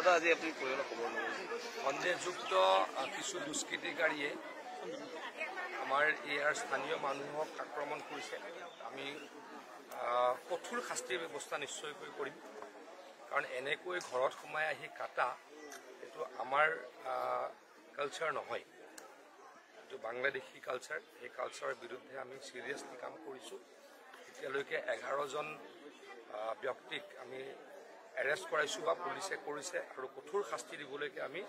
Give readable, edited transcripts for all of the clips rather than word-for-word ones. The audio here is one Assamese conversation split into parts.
দাদা আজি আপনি পৰিয়ালৰ খবৰ ল'ব সন্দেহযুক্ত কিছু দুষ্কৃতিকাৰীয়ে আমাৰ ইয়াৰ স্থানীয় মানুহক আক্ৰমণ কৰিছে। আমি কঠোৰ শাস্তিৰ ব্যৱস্থা নিশ্চয়কৈ কৰিম, কাৰণ এনেকৈ ঘৰত সোমাই আহি কাটা এইটো আমাৰ কালচাৰ নহয়, এইটো বাংলাদেশী কালচাৰ। এই কালচাৰৰ বিৰুদ্ধে আমি চিৰিয়াছলি কাম কৰিছোঁ। এতিয়ালৈকে 11জন ব্যক্তিক আমি এৰেষ্ট কৰাইছোঁ বা পুলিচে কৰিছে, আৰু কঠোৰ শাস্তি দিবলৈকে আমি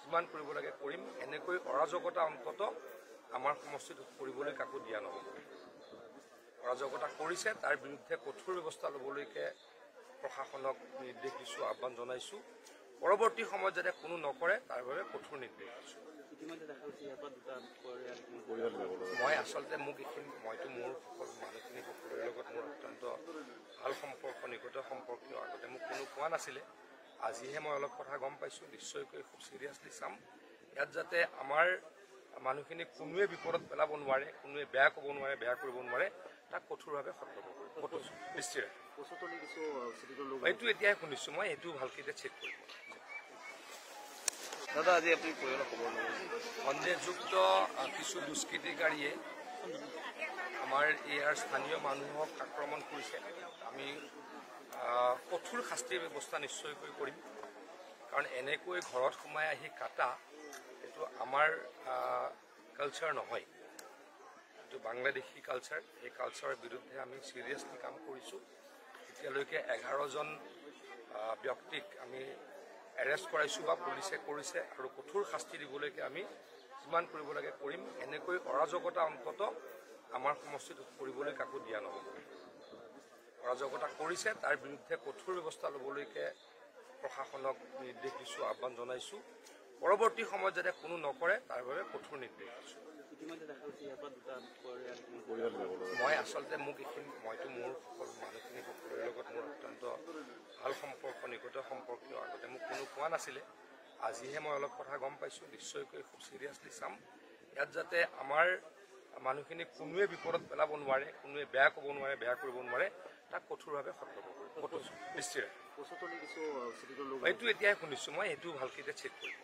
যিমান কৰিব লাগে কৰিম। এনেকৈ অৰাজকতা অন্তত আমাৰ সমষ্টিত কৰিবলৈ কাকো দিয়া নহ'ব। অৰাজকতা কৰিছে, তাৰ বিৰুদ্ধে কঠোৰ ব্যৱস্থা ল'বলৈকে প্ৰশাসনক নিৰ্দেশ দিছোঁ, আহ্বান জনাইছোঁ। পৰৱৰ্তী সময়ত যাতে কোনো নকৰে তাৰ বাবে কঠোৰ নিৰ্দেশ দিছোঁ। মই আচলতে মইতো মোৰ সকলো মানুহখিনি সকলোৰে লগত মোৰ অত্যন্ত ভাল সম্পৰ্ক, নিকট সম্পৰ্কীয়। আগতে মোক কোনো কোৱা নাছিলে, আজিহে মই অলপ কথা গম পাইছোঁ। নিশ্চয়কৈ খুব চিৰিয়াছলি চাম। ইয়াত যাতে আমাৰ মানুহখিনিক কোনোৱে বিপদত পেলাব নোৱাৰে, কোনোৱে বেয়া ক'ব নোৱাৰে, বেয়া কৰিব নোৱাৰে, তাক কঠোৰভাৱে সতৰ্ক কৰিব দৃষ্টি ৰাখিম। এইটো এতিয়াই শুনিছোঁ, মই এইটো ভালকৈ এতিয়া চেক কৰিব। দাদা আজি আপনি পৰিয়ালৰ খবৰ ল'ব সন্দেহযুক্ত কিছু দুষ্কৃতিকাৰীয়ে আমাৰ ইয়াৰ স্থানীয় মানুহক আক্ৰমণ কৰিছে। আমি কঠোৰ শাস্তিৰ ব্যৱস্থা নিশ্চয়কৈ কৰিম, কাৰণ এনেকৈ ঘৰত সোমাই আহি কাটা এইটো আমাৰ কালচাৰ নহয়, এইটো বাংলাদেশী কালচাৰ। এই কালচাৰৰ বিৰুদ্ধে আমি চিৰিয়াছলি কাম কৰিছোঁ। এতিয়ালৈকে 11জন ব্যক্তিক আমি এৰেষ্ট কৰাইছোঁ বা পুলিচে কৰিছে, আৰু কঠোৰ শাস্তি দিবলৈকে আমি যিমান কৰিব লাগে কৰিম। এনেকৈ অৰাজকতা অন্তত আমাৰ সমষ্টিত কৰিবলৈ কাকো দিয়া নহ'ব। অৰাজকতা কৰিছে, তাৰ বিৰুদ্ধে কঠোৰ ব্যৱস্থা ল'বলৈকে প্ৰশাসনক নিৰ্দেশ দিছোঁ, আহ্বান জনাইছোঁ। পৰৱৰ্তী সময়ত যাতে কোনো নকৰে তাৰ বাবে কঠোৰ নিৰ্দেশ দিছোঁ। মই আচলতে মইতো মোৰ সকলো মানুহখিনি সকলোৰে লগত মোৰ অত্যন্ত ভাল সম্পৰ্ক, নিকট সম্পৰ্কীয়। আগতে মোক কোনো কোৱা নাছিলে, আজিহে মই অলপ কথা গম পাইছোঁ। নিশ্চয়কৈ খুব চিৰিয়াছলি চাম। ইয়াত যাতে আমাৰ মানুহখিনিক কোনোৱে বিপদত পেলাব নোৱাৰে, কোনোৱে বেয়া ক'ব নোৱাৰে, বেয়া কৰিব নোৱাৰে, তাক কঠোৰভাৱে সতৰ্ক কৰিব দৃষ্টি ৰাখিম। এইটো এতিয়াই শুনিছোঁ, মই এইটো ভালকৈ এতিয়া চেক কৰিব।